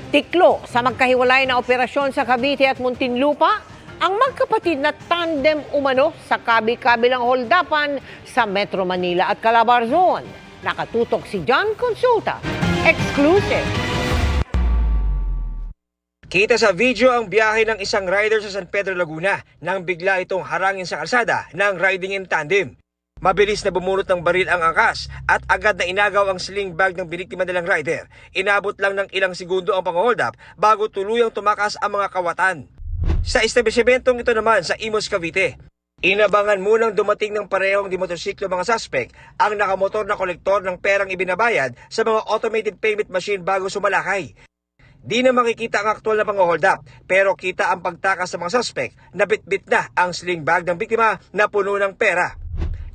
Tiklo sa magkahiwalay na operasyon sa Cavite at Muntinlupa, ang magkapatid na tandem umano sa kabi-kabilang holdapan sa Metro Manila at Calabarzon. Nakatutok si John Consulta. Exclusive. Kita sa video ang biyahe ng isang rider sa San Pedro, Laguna nang bigla itong harangin sa kalsada ng riding in tandem. Mabilis na bumunot ng baril ang angkas at agad na inagaw ang sling bag ng biniktima nilang rider. Inabot lang ng ilang segundo ang pang-hold up bago tuluyang tumakas ang mga kawatan. Sa establishmentong ito naman sa Imus, Cavite, inabangan munang dumating ng parehong di motorsiklo mga suspect ang nakamotor na kolektor ng perang ibinabayad sa mga automated payment machine bago sumalakay. Di na makikita ang aktual na pang-hold up pero kita ang pagtakas sa mga suspect na bitbit na ang sling bag ng biktima na puno ng pera.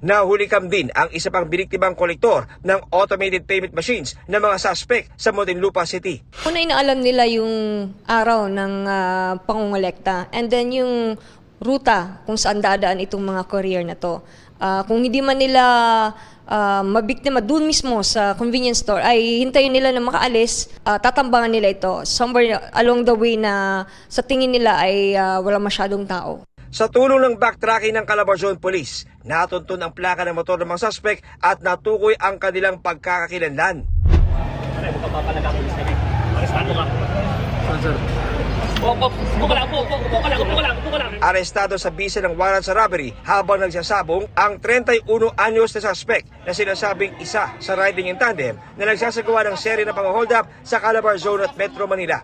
Nahulikam din ang isa pang biniktimang kolektor ng automated payment machines ng mga suspect sa Muntinlupa City. Una inaalam nila yung araw ng pangungolekta and then yung ruta kung saan dadaan itong mga courier na to. Kung hindi man nila mabiktima doon mismo sa convenience store ay hintayin nila na makaalis, tatambangan nila ito somewhere along the way na sa tingin nila ay wala masyadong tao. Sa tulong ng backtracking ng Calabarzon Police, natuntun ang plaka ng motor ng mga suspect at natukoy ang kanilang pagkakakilanlan. Arestado sa bisa ng warrant sa robbery habang nagsasabong ang 31 anyos na suspect na sinasabing isa sa riding in tandem na nagsasagawa ng seri ng pang-hold up sa Calabarzon at Metro Manila.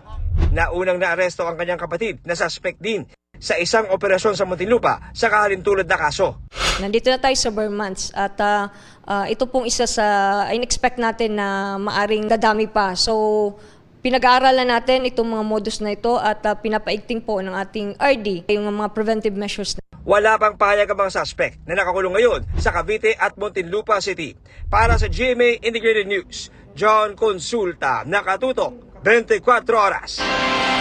Naunang naaresto ang kanyang kapatid na suspect din sa isang operasyon sa Muntinlupa sa kahalintulad na kaso. Nandito na tayo sa Vermonts at ito pong isa sa in-expect natin na maaring dadami pa. So pinag-aaralan natin itong mga modus na ito at pinapaigting po ng ating RD yung mga preventive measures. Wala pang pahayag ang mga suspect na nakakulong ngayon sa Cavite at Muntinlupa City. Para sa GMA Integrated News, John Consulta, nakatutok 24 oras.